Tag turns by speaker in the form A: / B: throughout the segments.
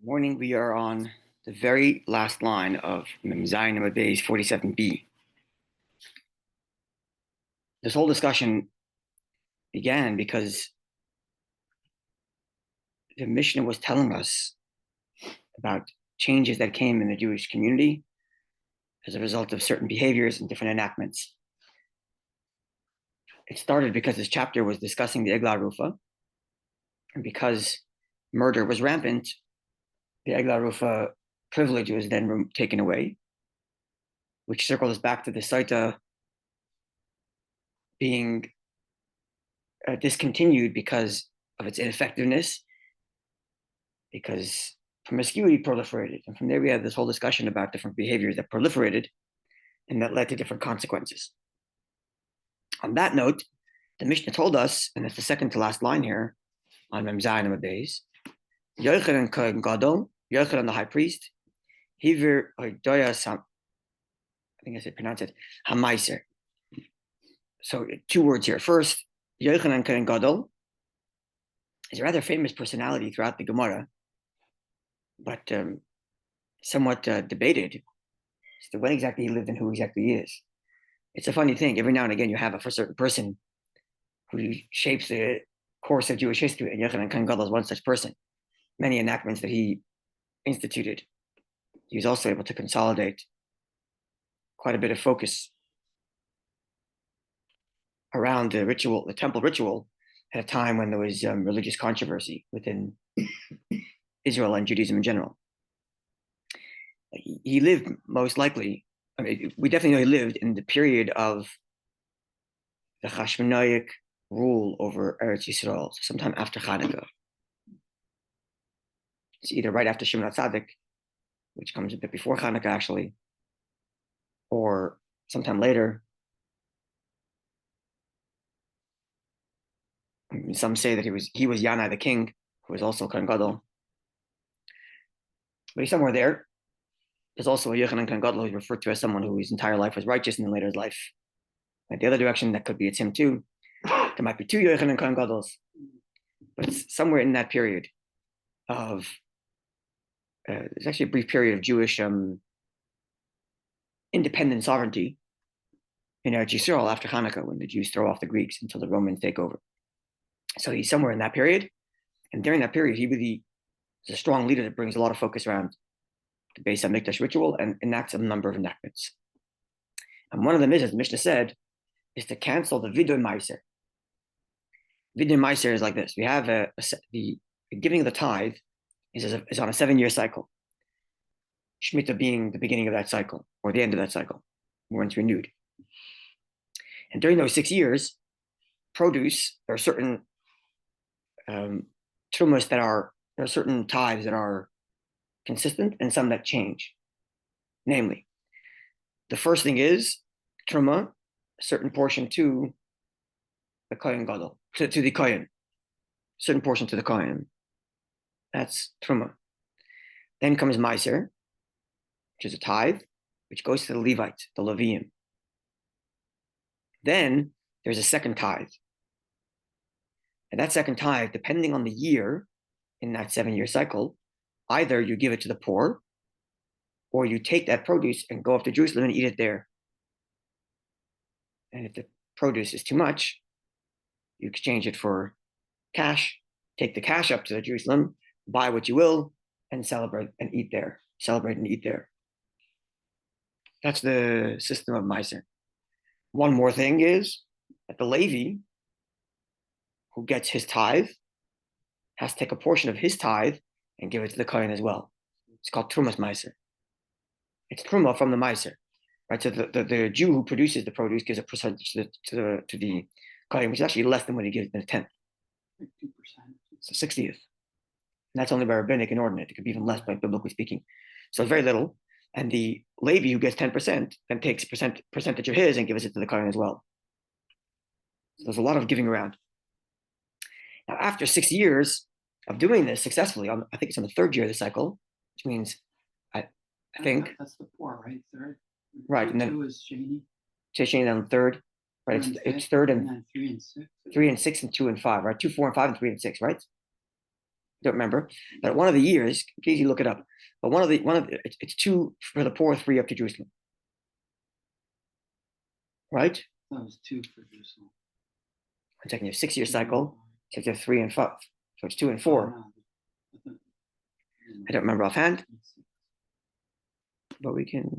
A: Morning, we are on the very last line of Mem Zayin Amud Beis 47b. This whole discussion began because the Mishnah was telling us about changes that came in the Jewish community as a result of certain behaviors and different enactments. It started because this chapter was discussing the Eglah Rufa, and because murder was rampant, the Eglah Rufa privilege was then taken away, which circled us back to the Sotah being discontinued because of its ineffectiveness, because promiscuity proliferated. And from there, we had this whole discussion about different behaviors that proliferated and that led to different consequences. On that note, the Mishnah told us, and it's the second to last line here on Mem Zayin Amud Beis, Yochanan Kohen Gadol, Yochanan the high priest, Hivir Oidoyas, I think I said pronounce it, Hamaiser. So 2 words here. First, Yochanan Kohen Gadol is a rather famous personality throughout the Gemara, but somewhat debated as to when exactly he lived and who exactly he is. It's a funny thing. Every now and again, you have a certain person who shapes the course of Jewish history, and Yochanan Kohen Gadol is one such person. Many enactments that he instituted, he was also able to consolidate quite a bit of focus around the ritual, the temple ritual, at a time when there was religious controversy within Israel and Judaism in general. He lived most likely, I mean, we definitely know he lived in the period of the Hashmonayic rule over Eretz Yisrael, so sometime after Hanukkah. It's either right after Shimon HaTzadik, which comes a bit before Hanukkah actually, or sometime later. I mean, some say that he was Yanai the king, who was also Kohen Gadol. But he's somewhere there. There's also a Yochanan Kohen Gadol who's referred to as someone whose entire life was righteous, and then later his life went the other direction. That could be it's him too. There might be 2 Yochanan Kohen Gadols, but it's somewhere in that period of there's actually a brief period of Jewish independent sovereignty in Eretz Yisrael after Hanukkah, when the Jews throw off the Greeks until the Romans take over. So he's somewhere in that period, and during that period, he really is a strong leader that brings a lot of focus around the Beis HaMikdash ritual and enacts a number of enactments. And one of them is, as the Mishnah said, is to cancel the Vidoy Meiser. Vidoy Meiser is like this: we have the giving of the tithe is on a 7-year cycle. Shemitah being the beginning of that cycle or the end of that cycle, when it's renewed. And during those 6 years, produce, there are certain trumas there are certain tithes that are consistent and some that change. Namely, the first thing is truma, a certain portion to the Kohen Gadol, to the Kohen, certain portion to the Kohen. That's truma. Then comes Meiser, which is a tithe, which goes to the Levites, the Leviim. Then there's a second tithe. And that second tithe, depending on the year in that 7-year cycle, either you give it to the poor, or you take that produce and go up to Jerusalem and eat it there. And if the produce is too much, you exchange it for cash, take the cash up to Jerusalem, buy what you will, and celebrate and eat there. Celebrate and eat there. That's the system of Meiser. One more thing is that the Levi, who gets his tithe, has to take a portion of his tithe and give it to the Kohen as well. It's called Trumas Meiser. It's Truma from the Meiser, right? So the Jew who produces the produce gives a percentage to the Kohen, which is actually less than what he gives in a tenth. 50%. It's a 60th. And that's only by rabbinic and ordinate. It could be even less, by biblically speaking. So it's very little. And the Levi who gets 10% then takes percentage of his and gives it to the Kohen as well. So there's a lot of giving around. Now, after 6 years of doing this successfully, I think it's on the 3rd year of the cycle, which means I think
B: that's the 4, right? 3rd.
A: Right, and then
B: 2 is Shani.
A: Shani on the 3rd, right? It's 3rd and
B: 3 and 6.
A: 3 and 6 and 2 and 5, right? 2, 4, and 5 and 3 and 6, right? don't remember, but one of the years, please you look it up. But it's 2 for the poor, 3 up to Jerusalem, right?
B: That was 2 for Jerusalem.
A: One second, you have 6-year cycle, so you have 3 and 5, so it's 2 and 4. I don't remember offhand, but we can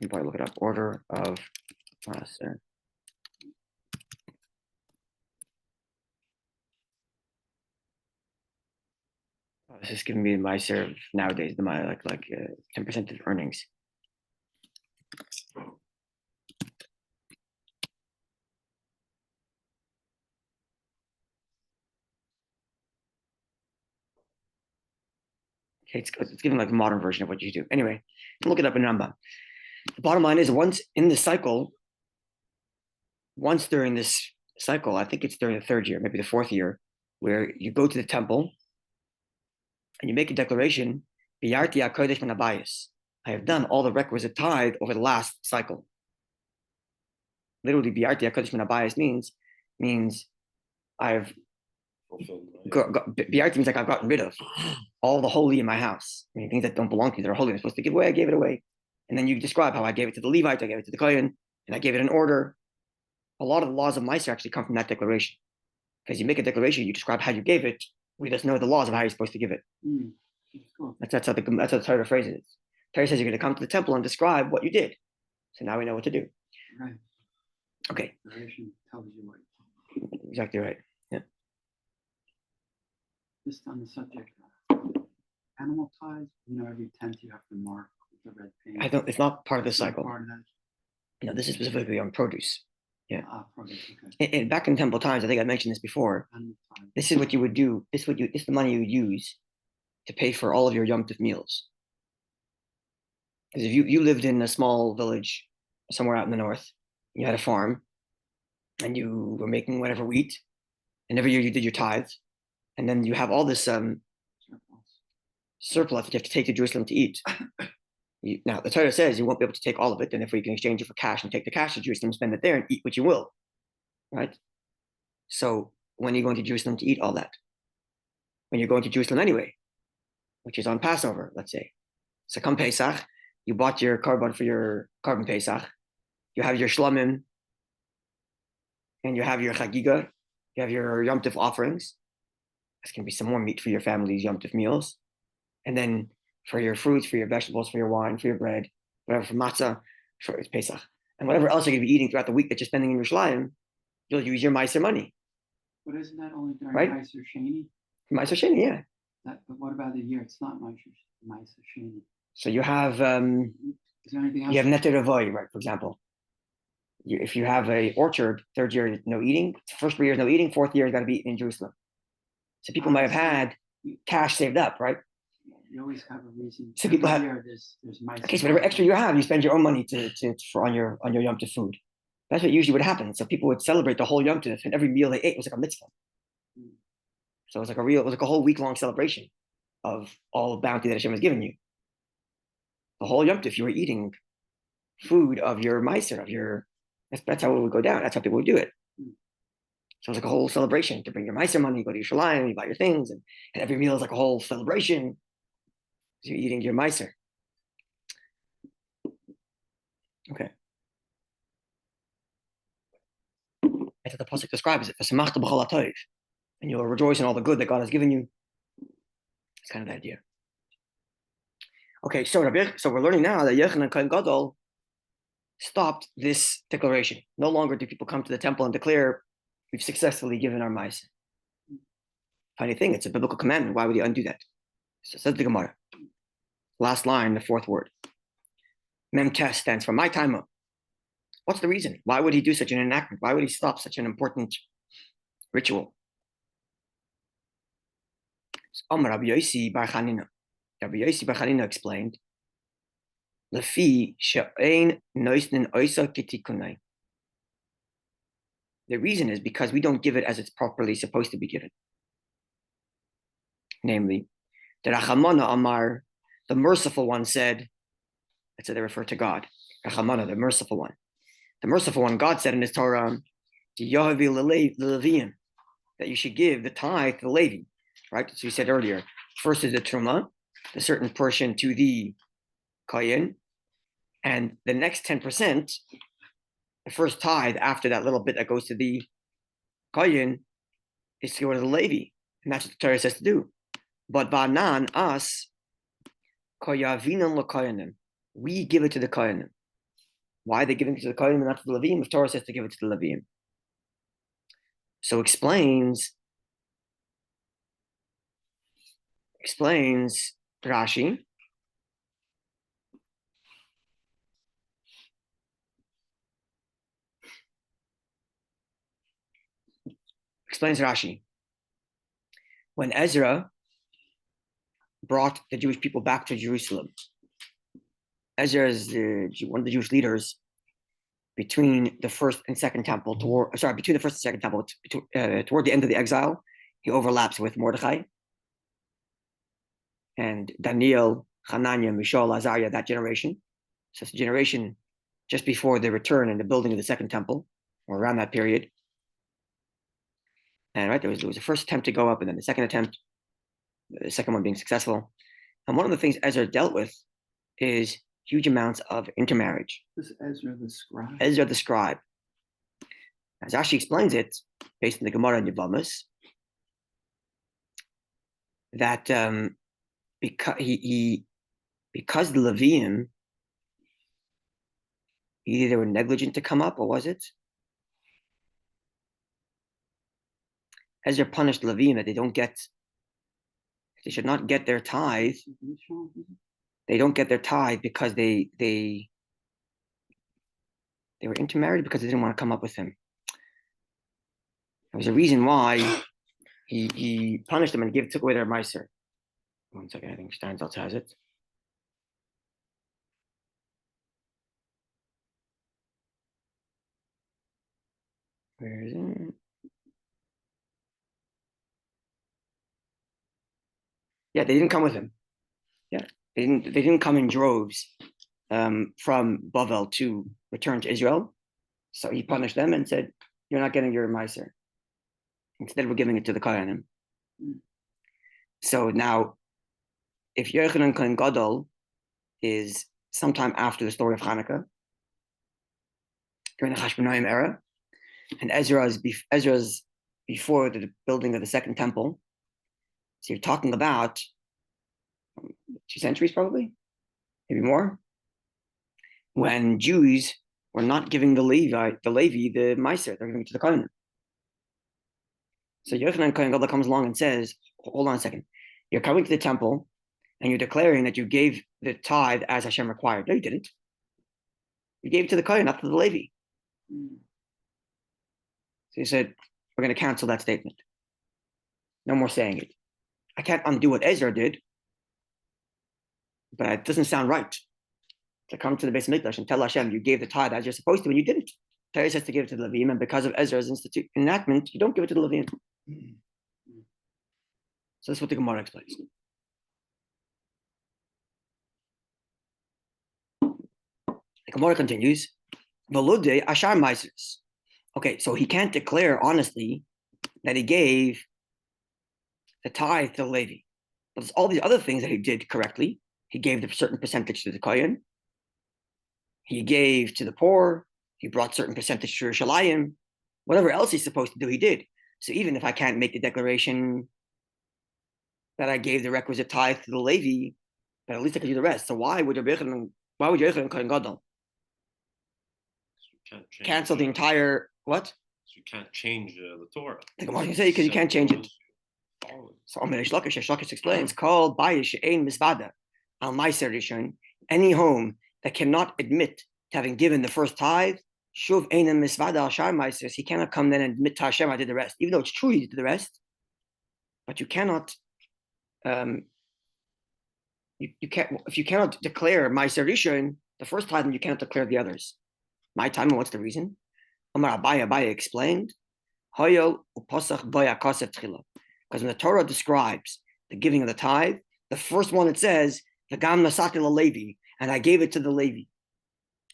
A: probably look it up. Order of Maser. This is giving me Maser nowadays, like 10% of earnings. Okay, it's giving like the modern version of what you do. Anyway, look it up in Rambam. The bottom line is once during this cycle, I think it's during the 3rd year, maybe the 4th year, where you go to the temple and you make a declaration, Biyarti HaKodesh min habayis. I have done all the requisite tithe over the last cycle. Literally, Biyarti HaKodesh min habayis means I've Biyarti means like I've gotten rid of all the holy in my house. I mean, things that don't belong to you, that are holy, I'm supposed to give away, I gave it away. And then you describe how I gave it to the Levites, I gave it to the Kohen, and I gave it in order. A lot of the laws of Meiser actually come from that declaration. Because you make a declaration, you describe how you gave it, we just know the laws of how you're supposed to give it.
B: Cool.
A: That's how the Torah phrase is. Torah says you're going to come to the temple and describe what you did. So now we know what to do.
B: Right.
A: Okay.
B: Declaration tells you what.
A: Exactly right. Yeah.
B: Just on the subject animal ties, every 10th you have to mark with the red paint.
A: It's not part of the cycle.
B: Part of that.
A: No, this is specifically on produce. Yeah.
B: Produce, okay.
A: And back in temple times, I think I mentioned this before. This is what you would do. This is the money you would use to pay for all of your Yom Tov meals. Because if you lived in a small village somewhere out in the north, you had a farm, and you were making whatever wheat, and every year you did your tithes, and then you have all this surplus that you have to take to Jerusalem to eat. Now, the Torah says you won't be able to take all of it, and if you can exchange it for cash and take the cash to Jerusalem, spend it there and eat what you will, right? So when are you going to Jerusalem to eat all that? When you're going to Jerusalem anyway, which is on Passover, let's say. So come Pesach, you bought your carbon for your carbon Pesach, you have your shlamim, and you have your chagiga, you have your Yom Tov offerings. There's going to be some more meat for your family's Yom Tov meals. And then for your fruits, for your vegetables, for your wine, for your bread, whatever, for matzah, for it's Pesach. And whatever else you're going to be eating throughout the week that you're spending in Yerushalayim, you'll use your Meiser money.
B: But isn't that only during
A: right?
B: Meiser Sheni?
A: Meiser Sheni, yeah.
B: But what about the year? It's not Meiser Sheni.
A: So you have
B: Is there anything else?
A: You have Neter Avoy, right? For example, if you have a orchard, 3rd year no eating, first 3 years no eating, 4th year you got to be eating in Jerusalem. So people might have had cash saved up, right?
B: You always have a reason.
A: So people have.
B: There's
A: Okay, so whatever extra you have, you spend your own money on your Yom Tov food. That's what usually would happen. So people would celebrate the whole Yom Tov, and every meal they ate was like a mitzvah. So it was like a whole week-long celebration of all the bounty that Hashem has given you. The whole Yom Tov, you were eating food of your Meiser, that's how it would go down. That's how people would do it. So it's like a whole celebration to bring your Meiser money, you go to Yerushalayim, you buy your things, and every meal is like a whole celebration. So you're eating your Meiser. Okay. That's what the pasuk describes it. And you'll rejoice in all the good that God has given you. It's kind of the idea. Okay, so we're learning now that Yochanan Kohen Gadol stopped this declaration. No longer do people come to the temple and declare, we've successfully given our Meiser. Funny thing, it's a biblical commandment. Why would he undo that? So says the Gemara. Last line, the 4th word. Mem Tes stands for my time up. What's the reason? Why would he do such an enactment? Why would he stop such an important ritual? Rabbi Yossi Bar Chanina. Rabbi Yossi Bar Chanina explained, Lefi she'ein noisnin oisa kitikunai. The reason is because we don't give it as it's properly supposed to be given. Namely, the Rachamana Amar, the merciful one said, that's how they refer to God. Rachamana, the merciful one. The merciful one, God said in his Torah, that you should give the tithe to the Levi, right? So we said earlier, first is the truma, the certain portion to the kohen, and the next 10%, the first tithe after that little bit that goes to the kohen, is to go to the Levi, and that's what the Torah says to do. But Banan, us, koyavinan l'koyanim, we give it to the koyanim. Why are they giving it to the koyanim and not to the Levim? If Torah says to give it to the Levim. So explains Rashi. Explains Rashi. When Ezra brought the Jewish people back to Jerusalem, Ezra is one of the Jewish leaders between the first and second temple, toward the end of the exile. He overlaps with Mordechai and Daniel, Hananiah, Mishael, Azariah, that generation. So it's a generation just before the return and the building of the second temple, or around that period. And there was a first attempt to go up, and then the second attempt, the second one being successful. And one of the things Ezra dealt with is huge amounts of intermarriage.
B: This Ezra the scribe.
A: Ezra the scribe. As Rashi explains it, based on the Gemara and Yevamos, that because the Levium, either they were negligent to come up, or was it? Ezra punished the Levium that they should not get their tithe. They don't get their tithe because they were intermarried because they didn't want to come up with him. There was a reason why he punished them and took away their meiser. 1 second, I think Steinsaltz has it. Where is it? Yeah, they didn't come with him. Yeah, they didn't come in droves from Bavel to return to Israel. So he punished them and said, "You're not getting your meiser. Instead, we're giving it to the Kohanim." So now, if Yochanan Kohen Gadol is sometime after the story of Hanukkah, during the Hashmonaim era, and Ezra's before the building of the second temple, so you're talking about 2 centuries, probably, maybe more, when Jews were not giving the Levi the meiser, they're giving it to the Kohanim. So Yochanan Kohen Gadol comes along and says, "Hold on a second. You're coming to the temple and you're declaring that you gave the tithe as Hashem required." No, you didn't. You gave it to the Kohen, not to the Levi. So he said, "We're going to cancel that statement. No more saying it. I can't undo what Ezra did, but it doesn't sound right to come to the Beis Mikdash and tell Hashem you gave the tithe as you're supposed to, and you didn't. Torah says to give it to the Levim, and because of Ezra's enactment, you don't give it to the Levim." So that's what the Gemara explains. The Gemara continues, "Velude ashar meisers." Okay, so he can't declare honestly that he gave the tithe to the Levi. But there's all these other things that he did correctly. He gave a certain percentage to the Kohen. He gave to the poor. He brought certain percentage to Yerushalayim. Whatever else he's supposed to do, he did. So even if I can't make the declaration that I gave the requisite tithe to the Levi, but at least I can do the rest. So why would Yochanan Kohen Gadol cancel the entire what?
C: So you can't change the Torah.
A: The Gemara can say because you can't change it. So Amir Shlokish explains, called Bayish Ein Misvada Al Meiser Rishon, any home that cannot admit to having given the first tithe, Shuv Ein Misvada Al Shar Meisers, he cannot come then and admit to Hashem I did the rest, even though it's true he did the rest, but you cannot you can't, if you cannot declare Meiser Rishon the first tithe, then you cannot declare the others. My time, and what's the reason? Amar Abaye explained, Hoyel Uposach Boya Kosef Tchila. Because when the Torah describes the giving of the tithe, the first one it says, V'gam nasati Levi, and I gave it to the Levi.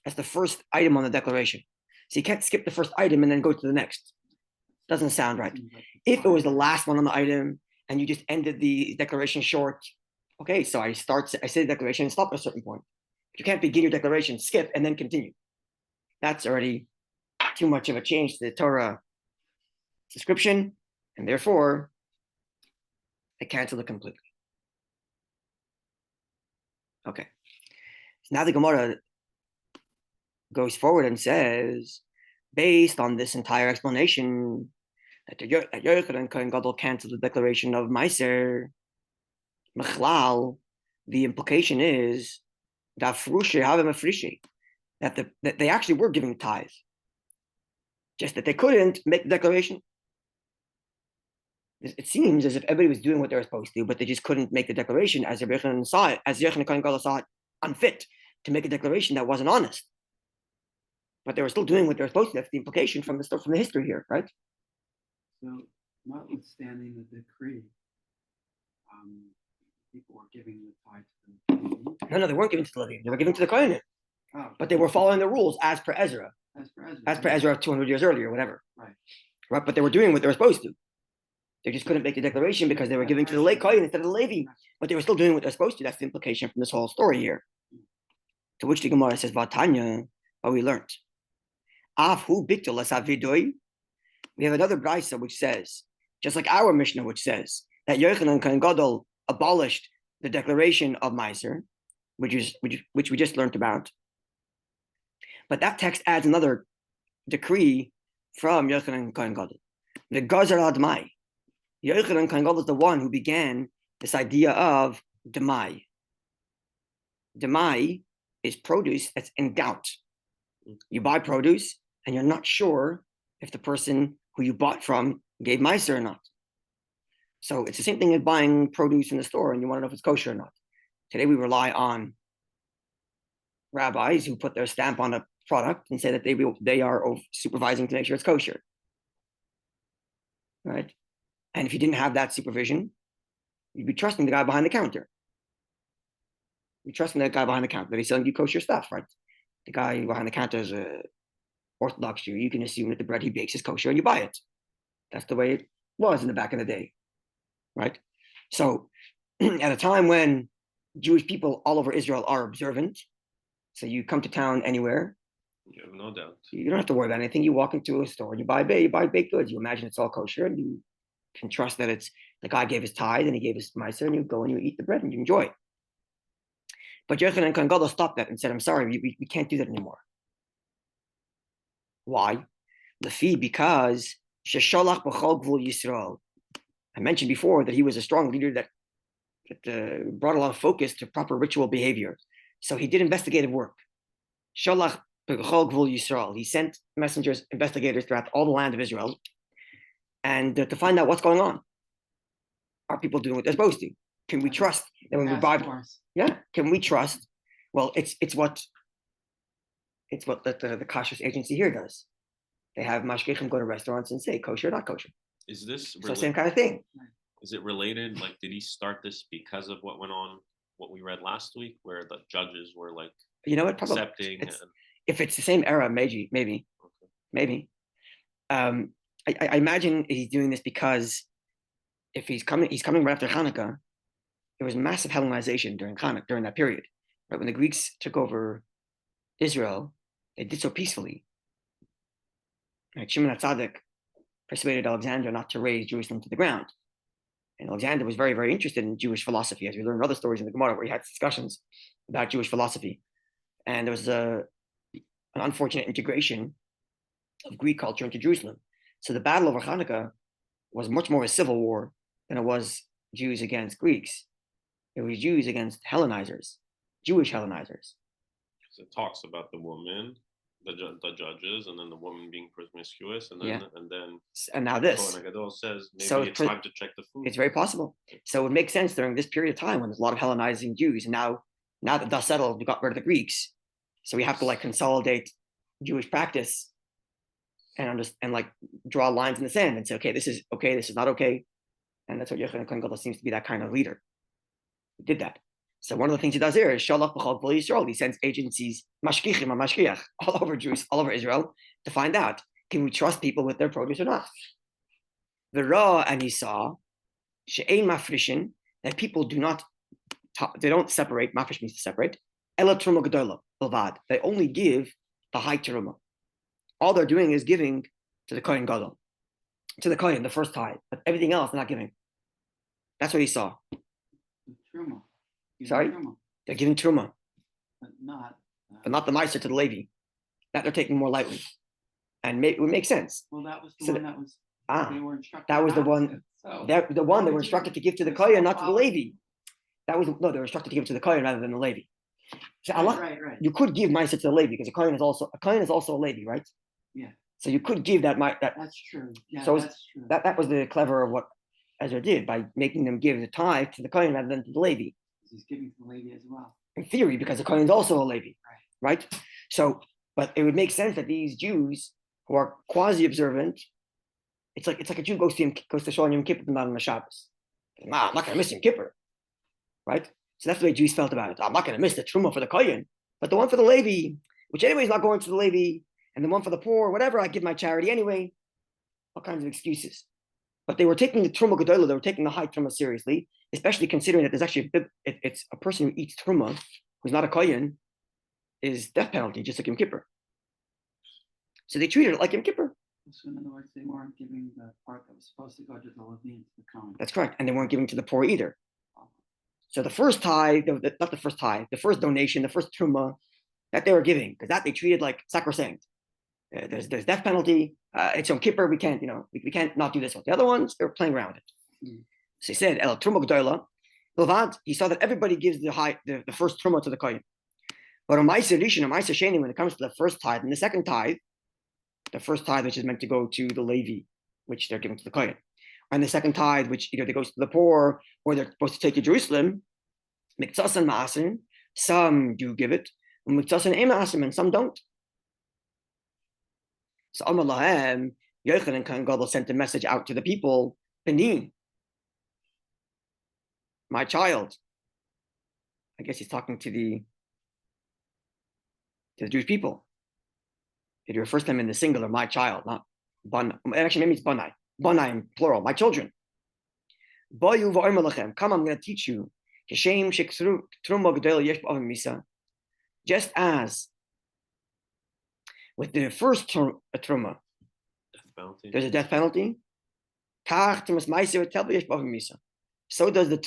A: That's the first item on the declaration. So you can't skip the first item and then go to the next. Doesn't sound right.
B: Seems like it's
A: If it was the
B: fine.
A: last one on the item and you just ended the declaration short, okay, so I say the declaration and stop at a certain point. You can't begin your declaration, skip, and then continue. That's already too much of a change to the Torah description, and therefore I cancel it completely. Okay. So now the Gemara goes forward and says, based on this entire explanation, that Yochanan Kohen Gadol canceled the declaration of Meiser, Mechlal, the implication is that they actually were giving tithes, just that they couldn't make the declaration. It seems as if everybody was doing what they were supposed to, but they just couldn't make the declaration as Yochanan saw it, as Yochanan Kohen Gadol saw it, unfit to make a declaration that wasn't honest. But they were still doing what they were supposed to. That's the implication from the history here, right?
B: So, notwithstanding the decree, people were giving the tithe to the
A: No, they weren't giving to the Levi. They were giving to the Kohen, but they were following the rules as per Ezra,
B: as per
A: Ezra 200 years earlier, whatever.
B: Right.
A: But they were doing what they were supposed to. They just couldn't make the declaration because they were giving to the late Kohen instead of the Levi. But they were still doing what they're supposed to. That's the implication from this whole story here. To which the Gemara says, Vatanya, but we learned. We have another brisa which says, just like our Mishnah, which says that Yochanan Kohen Gadol abolished the declaration of Meiser, which we just learned about. But that text adds another decree from Yochanan Kohen Gadol. The Gazer Admai. Yochanan Kohen Gadol is the one who began this idea of Demai. Demai is produce that's in doubt. You buy produce and you're not sure if the person who you bought from gave Meiser or not. So it's the same thing as buying produce in the store and you want to know if it's kosher or not. Today we rely on rabbis who put their stamp on a product and say that they are supervising to make sure it's kosher. Right? And if you didn't have that supervision, you'd be trusting the guy behind the counter. You're trusting that guy behind the counter that he's selling you kosher stuff, right? The guy behind the counter is a Orthodox Jew. You can assume that the bread he bakes is kosher and you buy it. That's the way it was in the back in the day, right? So at a time when Jewish people all over Israel are observant, so you come to town anywhere,
C: You have no doubt.
A: you don't have to worry about anything. You walk into a store and you buy baked goods. You imagine it's all kosher and you can trust that it's the guy gave his tithe and he gave his meiser and you go and you eat the bread and you enjoy it. But Yochanan Kohen Gadol stopped that and said, I'm sorry, we can't do that anymore. Why? The fee, because Shesholach b'chol gvul Yisrael. I mentioned before that he was a strong leader that brought a lot of focus to proper ritual behavior. So he did investigative work. Sholach b'chol gvul Yisrael. He sent messengers, investigators throughout all the land of Israel, and to find out what's going on. Are people doing what they're supposed to? Can we trust that when we buy? Yeah, can we trust? Well, it's what the kashrus agency here does. They have mashgichim go to restaurants and say kosher or not kosher.
C: Is this
A: So same kind of thing.
C: Is it related? Like, did he start this because of what went on, what we read last week, where the judges were like,
A: you know what? Probably
C: accepting?
A: If it's the same era, maybe.
C: Okay.
A: I imagine he's doing this because if he's coming right after Hanukkah. There was massive Hellenization during Hanukkah, during that period. Right when the Greeks took over Israel, they did so peacefully. Right? Shimon HaTzadik persuaded Alexander not to raise Jerusalem to the ground. And Alexander was very, very interested in Jewish philosophy, as we learn other stories in the Gemara where he had discussions about Jewish philosophy. And there was an unfortunate integration of Greek culture into Jerusalem. So the battle over Hanukkah was much more a civil war than it was Jews against Greeks. It was Jews against Hellenizers, Jewish Hellenizers.
C: So it talks about the woman, the judges, and then the woman being promiscuous, and
A: now this.
C: Kohen Gadol says maybe
A: So
C: it's time to check the food.
A: It's very possible. So it makes sense during this period of time when there's a lot of Hellenizing Jews, and now that dust settled, we got rid of the Greeks, so we have to consolidate Jewish practice and draw lines in the sand and say, okay, this is not okay, and that's what Yochanan Kohen Gadol seems to be, that kind of leader. He did that. So one of the things he does here is Shalach b'chol gvul Yisrael. He sends agencies, mashgichim, mashgiach, all over Israel to find out, can we trust people with their produce or not? the raw, and he saw she'ein mafrishin, that people they don't separate. Mafresh means to separate. Ela truma gedola bilvad. They only give the high truma. All they're doing is giving to the Kohen Gadol, to the Kohen, the first tithe, but everything else they're not giving. That's what he saw.
B: Truma.
A: Sorry?
B: Truma,
A: They're giving truma,
B: but not.
A: but not the meiser to the Levi. That they're taking more lightly, and it would make sense.
B: Well, that was the
A: So
B: one that was.
A: Ah,
B: They were instructed.
A: that was the
B: not
A: one.
B: to, so.
A: The one they were
B: would you-
A: instructed to give to the
B: It's
A: Kohen,
B: not
A: not to the Levi. That was no, they were instructed to give it to the Kohen rather than the Levi. So
B: Right.
A: you could give meiser to the Levi because a Kohen is also a Levi, right?
B: Yeah.
A: So you could give that.
B: That's true. Yeah,
A: So
B: that's true.
A: That was the clever of what Ezra did by making them give the tithe to the Kohen rather than to the Levi.
B: He's giving to the lady as well.
A: In theory, because the Kohen is also a Levi, right? So, but it would make sense that these Jews who are quasi-observant, it's like a Jew goes to Shul Yom Kippur on the Shabbos. I'm not going to miss Yom Kippur, right? So that's the way Jews felt about it. I'm not going to miss the Truma for the Kohen, but the one for the Levi, which anyway is not going to the Levi, and the one for the poor, whatever, I give my charity anyway. All kinds of excuses. But they were taking the Truma Gedola, they were taking the high Truma seriously, especially considering that there's actually it's a person who eats Truma, who's not a Kohen, is death penalty, just like Yom Kippur. So they treated it like Yom Kippur.
B: So in other words, they weren't giving the part that was supposed to go to the Levine to the Kohen.
A: That's correct. And they weren't giving to the poor either. So the first tithe, not the first tithe, the first donation, the first Truma, that they were giving, because that they treated like sacrosanct. There's death penalty. It's Yom Kippur. We can't, we can't not do this one. The other ones, they're playing around it. So he said, El Truma G'dola, Levad, he saw that everybody gives the first Truma to the Kohen. But on Ma'aser Rishon and Ma'aser Sheni, when it comes to the first tithe and the second tithe, the first tithe, which is meant to go to the Levi, which they're giving to the Kohen, and the second tithe, which either goes to the poor or they're supposed to take to Jerusalem, Miktsas and Ma'aser, some do give it, and Miktsas and Ma'aser, and some don't. So Amar Lahem, Yochanan Kohen Gadol sent a message out to the people, Beni, my child. I guess he's talking to the Jewish people. He refers to them in the singular, my child, not Ban. Actually, maybe it's Banai. Banai in plural, my children. Come, I'm going to teach you. Just as with the first truma, there's a death penalty. So does the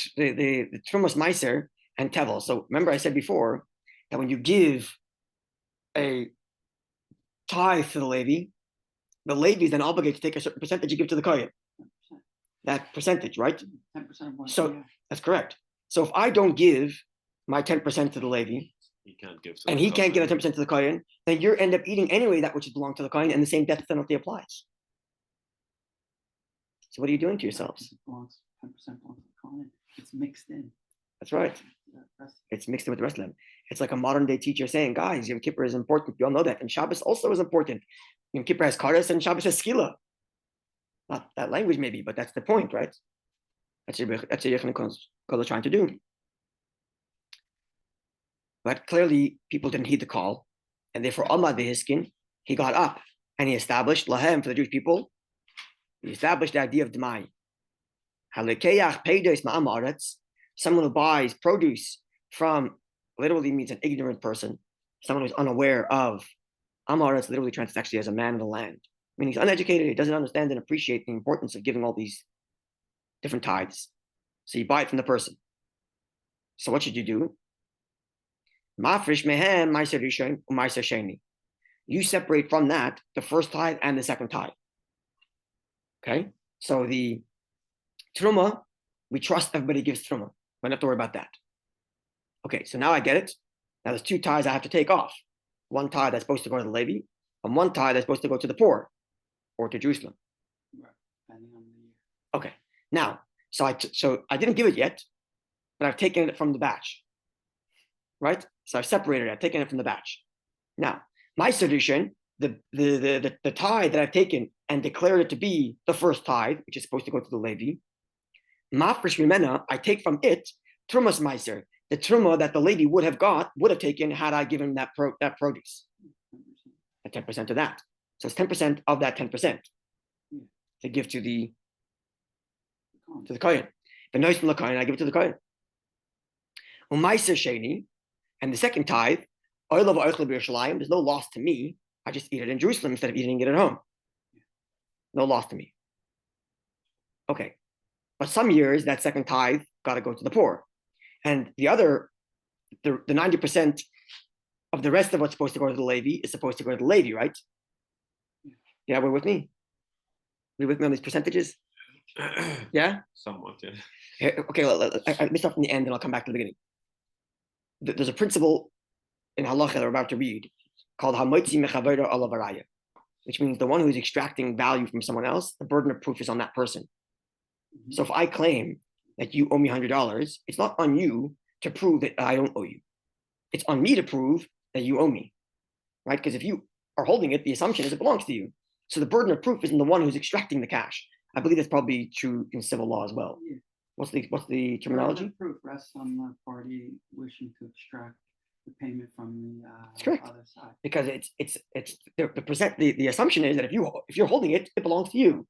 A: trumas meiser and tevel. So remember, I said before that when you give a tithe to the Levi is then obligated to take a certain percentage you give to the Kohen. That percentage, right?
B: 10%.
A: So that's correct. So if I don't give my 10% to the Levi,
C: he can't give,
A: and he can't give a 10% to the Kohen, then you end up eating anyway that which belongs to the Kohen, and the same death penalty applies. So what are you doing to yourselves?
B: 10% belongs to the Kohen. It's mixed in.
A: That's right. It's mixed in with the rest of them. It's like a modern day teacher saying, guys, Yom Kippur is important. You all know that. And Shabbos also is important. Yom Kippur has karas and Shabbos has skila. Not that language maybe, but that's the point, right? That's what Yochanan Kohen Gadol is trying to do. But clearly people didn't heed the call. And therefore Amad Behiskin, he got up and he established Lahem for the Jewish people. He established the idea of Demai. Halekeyach Peidos Ma'amaretz, someone who buys produce from, literally means an ignorant person, someone who's unaware of. Amaretz literally translates actually as a man of the land. I mean, he's uneducated, he doesn't understand and appreciate the importance of giving all these different tithes. So you buy it from the person. So what should you do? Mafresh mehem ma'aser rishon u'ma'aser sheni. You separate from that the first tithe and the second tithe. Okay? So the truma, we trust everybody gives truma. We don't have to worry about that. Okay, so now I get it. Now there's two tithes I have to take off. One tithe that's supposed to go to the Levi, and one tithe that's supposed to go to the poor or to Jerusalem. Okay, now, so I didn't give it yet, but I've taken it from the batch. Right? So I've separated it, I've taken it from the batch. Now, my solution, the tithe that I've taken and declared it to be the first tithe, which is supposed to go to the Levi, mafresh mimena, I take from it trumas meiser, the truma that the Levi would have taken had I given that produce. At 10% of that. So it's 10% of that 10% to give to the
B: Kohen.
A: To the Kohen. The nice from the Kohen, I give it to the Kohen. Umaiser Sheni, and the second tithe, there's no loss to me. I just eat it in Jerusalem instead of eating it at home. No loss to me. Okay. But some years, that second tithe got to go to the poor. And the 90% of the rest of what's supposed to go to the Levi is supposed to go to the Levi, right? Yeah, we're with me. We're with me on these percentages? Yeah?
C: Somewhat, yeah.
A: Okay, let me start from the end and I'll come back to the beginning. There's a principle in halacha that we're about to read called Hamoitzi Mechavero Ala Varaya, which means the one who's extracting value from someone else, the burden of proof is on that person.
B: Mhm.
A: So if I claim that you owe me $100, it's not on you to prove that I don't owe you. It's on me to prove that you owe me, right? Because if you are holding it, the assumption is it belongs to you. So the burden of proof isn't the one who's extracting the cash. I believe that's probably true in civil law as well.
B: Yeah.
A: What's the
B: Burden
A: terminology?
B: of proof rests on the party wishing to extract the payment from
A: That's
B: the
A: correct.
B: other side.
A: Because the assumption is that if you're holding it, it belongs to you.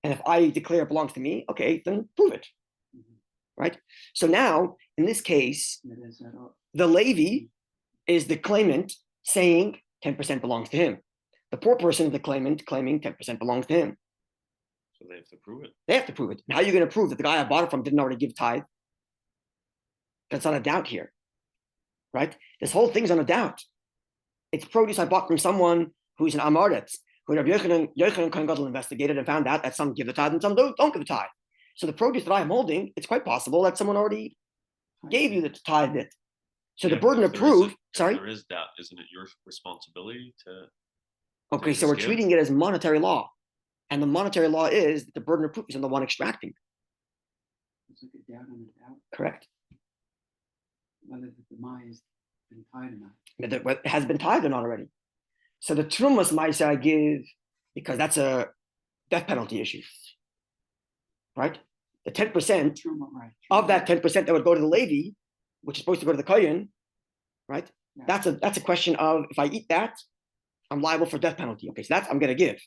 A: And if I declare it belongs to me, okay, then prove it.
B: Mhm.
A: Right? So now, in this case,
B: It is at all.
A: the Levi is the claimant saying 10% belongs to him. The poor person is the claimant claiming 10% belongs to him.
C: So they have to prove it.
A: They have to prove it. How are you going to prove that the guy I bought it from didn't already give tithe? That's not a doubt here. Right? This whole thing's on a doubt. It's produce I bought from someone who's an Amaretz, who Rabbi Yochanan Kohen Gadol investigated and found out that some give the tithe and some don't give the tithe. So the produce that I am holding, it's quite possible that someone already gave you the tithe bit. So the
C: Yeah,
A: burden
C: but
A: of
C: if there is
A: proof,
C: if
A: sorry?
C: there is doubt, isn't it your responsibility to
A: Okay, so
C: just
A: we're
C: give?
A: treating it as monetary law. And the monetary law is that the burden of proof is on the one extracting.
B: It's like a doubt and a doubt
A: Correct.
B: whether the demai has been tied or not.
A: It has been tithed or not already. So the trumas ma'aser I give, because that's a death penalty issue. Right? The 10%
B: Truma, right.
A: of that 10% that would go to the Levi, which is supposed to go to the Kohen, right?
B: Yeah.
A: That's a question of if I eat that, I'm liable for death penalty. Okay, so that's I'm going to give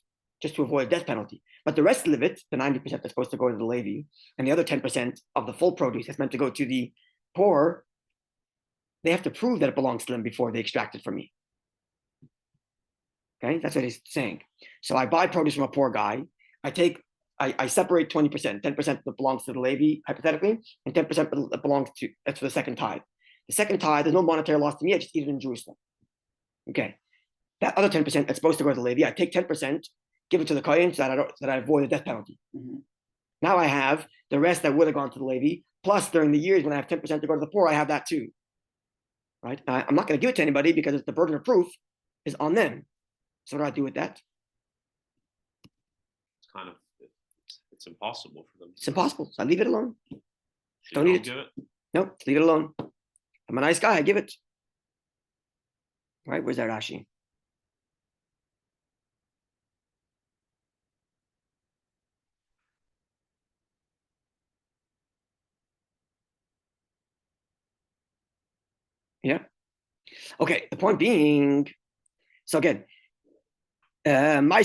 A: just to avoid death penalty. But the rest of it, the 90% that's supposed to go to the Levi, and the other 10% of the full produce that's meant to go to the poor, they have to prove that it belongs to them before they extract it from me. Okay, that's what he's saying. So I buy produce from a poor guy. I separate 20%, 10% that belongs to the Levi, hypothetically, and 10% that belongs to, that's for the second tithe. The second tithe, there's no monetary loss to me. I just eat it in Jerusalem. Okay. That other 10% that's supposed to go to the Levi, I take 10%, give it to the Kohen so that I avoid the death penalty.
B: Mhm.
A: Now I have the rest that would have gone to the Levi, plus during the years when I have 10% to go to the poor, I have that too. Right? I'm not going to give it to anybody because the burden of proof is on them. So what do I do with that?
C: It's kind of it's impossible for them.
A: It's impossible. So I leave it alone.
C: So
A: Don't
C: you
A: need it.
C: give it.
A: Nope, leave it alone. I'm a nice guy. I give it. Right? Where's that Rashi? Yeah. Okay. The point being, so again, I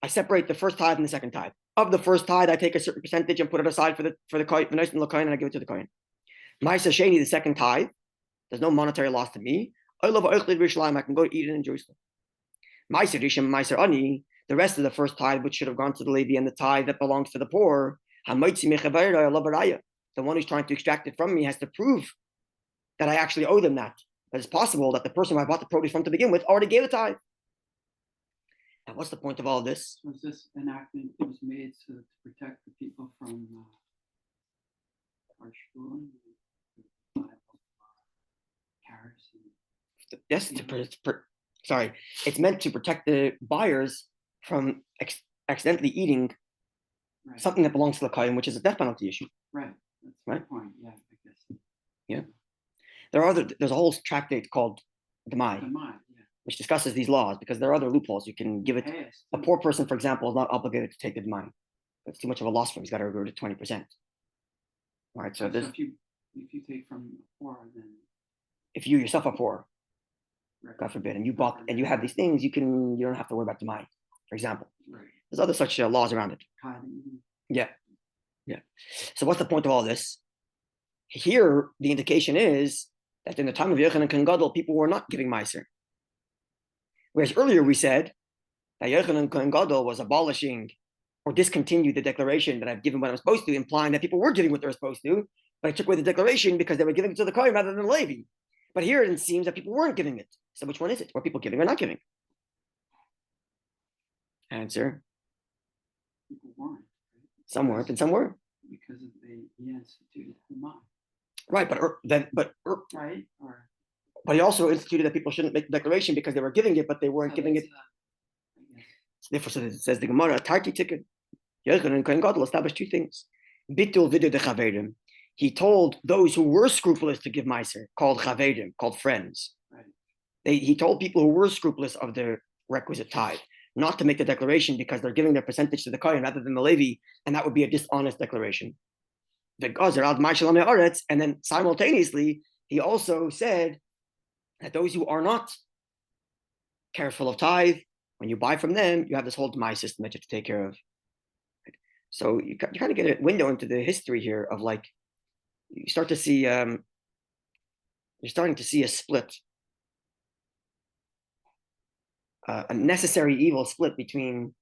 A: separate the first tithe and the second tithe. Of the first tithe, I take a certain percentage and put it aside for the coin, the nice and the coin, and I give it to the coin. Ma'aser Sheni, the second tithe, there's no monetary loss to me. I can go eat it in Jerusalem. Ma'aser Rishon, Ma'aser Ani, the rest of the first tithe, which should have gone to the Levi, and the tithe that belongs to the poor, the one who's trying to extract it from me has to prove that I actually owe them that. But it's possible that the person who I bought the produce from to begin with already gave a tithe. Now, what's the point of all of this?
B: Was this enactment was made to protect the people from harsh ruling?
A: Yes, sorry, it's meant to protect the buyers from accidentally eating
B: Right.
A: something that belongs to the kohen, which is a death penalty issue.
B: Right. That's
A: Right.
B: my point. Yeah, I guess.
A: Yeah. There's a whole tractate called Demai,
B: Demai, yeah.
A: which discusses these laws because there are other loopholes. You can give it.
B: Past,
A: A poor person, for example, is not obligated to take the Demai. That's too much of a loss for him. He's got to revert to 20%. All right. So this,
B: if you take from poor, then
A: if you yourself are poor,
B: right.
A: God forbid, and you bought and you have these things, you don't have to worry about Demai, for example.
B: Right.
A: There's other such laws around it.
B: Tithing.
A: Yeah. So what's the point of all this? Here, the indication is that in the time of Yochanan Kohen Gadol, people were not giving Meiser. Whereas earlier we said that Yochanan Kohen Gadol was abolishing or discontinued the declaration that I've given what I'm supposed to, implying that people were giving what they were supposed to, but I took away the declaration because they were giving it to the Kohen rather than the Levi. But here it seems that people weren't giving it. So which one is it? Were people giving or not giving? Answer.
B: People weren't. Right?
A: Some weren't and some were.
B: Because he instituted Haman.
A: Right, but
B: Right? Or
A: he also instituted that people shouldn't make the declaration because they were giving it, but they weren't
B: so
A: giving it.
B: I guess.
A: Therefore, so it says the Gemara, Tarki ticket. Yochanan Kohen Gadol established two things. Bitul vidu de chaverim. He told those who were scrupulous to give meiser, called chaverim, called friends.
B: Right.
A: He told people who were scrupulous of their requisite tithe not to make the declaration because they're giving their percentage to the Kohen rather than the Levi, and that would be a dishonest declaration. And then simultaneously, he also said that those who are not careful of tithe, when you buy from them, you have this whole demise system that you have to take care of. So you kind of get a window into the history here of like, you start to see, you're starting to see a split, a necessary evil split between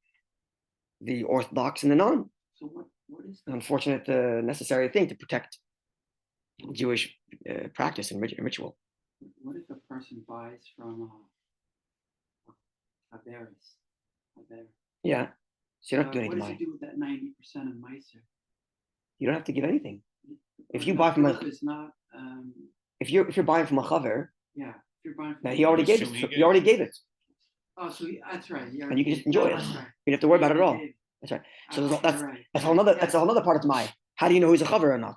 A: the Orthodox and the non.
B: So what is
A: An
B: the
A: unfortunate, necessary thing to protect Jewish practice and ritual.
B: what if a person buys from Haberis?
A: Yeah. So you don't have to do
B: What
A: anything.
B: does it do with that 90% of Meiser?
A: You don't have to give anything. If you
B: The
A: buy from a,
B: proof is not
A: if you're buying from a chaver,
B: yeah. If you're buying from
A: now he already gave it.
C: Assuming he
A: He already gave it,
B: oh, so that's right.
A: and you can just enjoy it.
B: That's
A: You
B: right.
A: don't have to worry about it at all.
B: He gave
A: That's right. So
B: you're
A: that's
B: right.
A: a whole another.
B: Yes.
A: That's a whole other part of my. How do you know who's a chaver or not?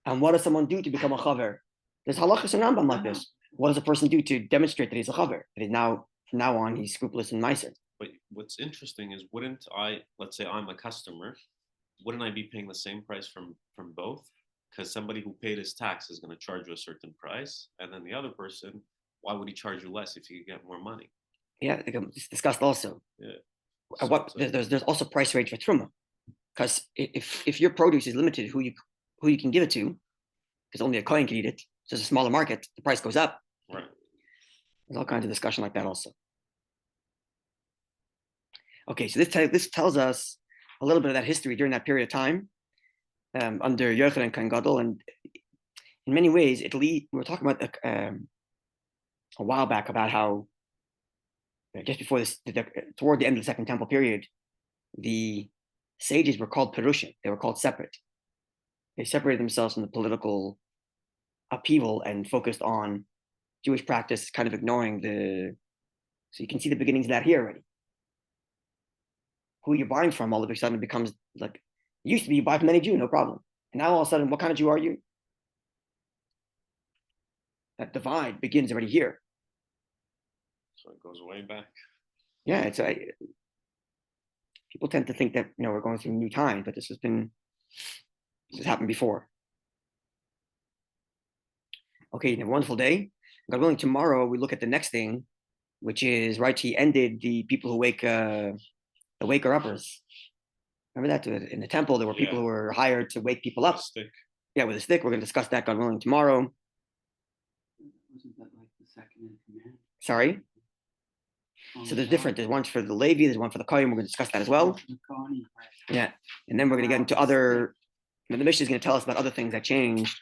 A: And what does someone do to become a chaver? There's halachas and Rambam like this. What does a person do to demonstrate that he's a chaver? That he's now from now on he's scrupulous and meiser.
C: But what's interesting is, wouldn't I, let's say I'm a customer, wouldn't I be paying the same price from both? Because somebody who paid his tax is going to charge you a certain price, and then the other person, why would he charge you less if he could get more money?
A: Yeah, it's discussed also.
C: Yeah.
A: What there's also price range for truma, because if your produce is limited, who you can give it to, because only a Kohen can eat it. So it's a smaller market, the price goes up.
C: Right.
A: There's all kinds of discussion like that also. Okay, so this tells us a little bit of that history during that period of time under Yochanan Kohen Gadol, and in many ways, we were talking about a while back about how just before this, toward the end of the Second Temple period, the sages were called Perushim. They were called separate. They separated themselves from the political upheaval and focused on Jewish practice, kind of ignoring so you can see the beginnings of that here already. Who you're buying from all of a sudden becomes like, it used to be you buy from any Jew, no problem. And now all of a sudden, what kind of Jew are you? That divide begins already here.
C: So it goes way back.
A: Yeah, it's people tend to think that we're going through new times, but this has happened before. Okay, a wonderful day. God willing, tomorrow we look at the next thing, which is right. He ended the people who wake the waker uppers. Remember that in the temple there were people who were hired to wake people up.
C: Stick.
A: Yeah, with a stick. We're going to discuss that, God willing, tomorrow.
B: Wasn't that like the second in command?
A: Sorry. So there's different. There's one for the Levi. There's one for the Kohen. We're going to discuss that as well. Yeah, and then we're going to get into other. The Mishnah is going to tell us about other things that changed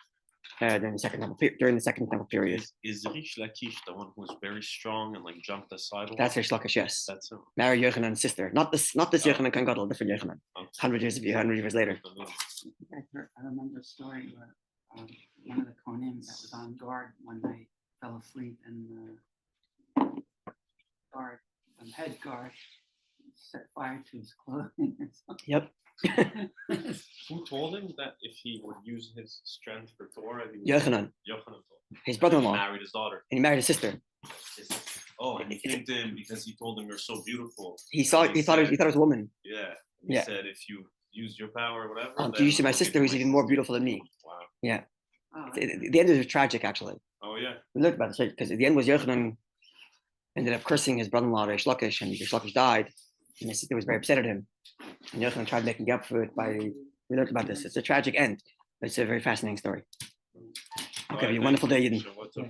A: during the Second Temple period.
C: Is Rish Lakish the one who was very strong and like jumped the sidewalk?
A: That's Rish Lakish, yes.
C: That's him.
A: Married Yochanan's sister. Not this Yochanan Kohen Gadol, different Yochanan. 100 years later.
B: I remember a story where one of the Kohanim that was on guard one night fell asleep, and the head guard set fire to his clothing or something.
A: Yep.
C: Who told him that if he would use his strength for Torah?
A: Yochanan.
C: Yochanan told him.
A: His brother-in-law.
C: He married his daughter.
A: And he married his sister.
C: And he came to him because he told him you're so beautiful.
A: He thought it was a woman.
C: Yeah. He said if you use your power or whatever.
A: Do you see my sister who's even more beautiful than me? Wow. Yeah. The end is tragic, actually.
C: Oh yeah.
A: We looked about it because at the end was Yochanan ended up cursing his brother-in-law Rish Lakish, and Rish Lakish died. And his sister was very upset at him. And Yochanan tried making up for it by, we learned about this. It's a tragic end, but it's a very fascinating story. Okay, have a wonderful day, Yidden.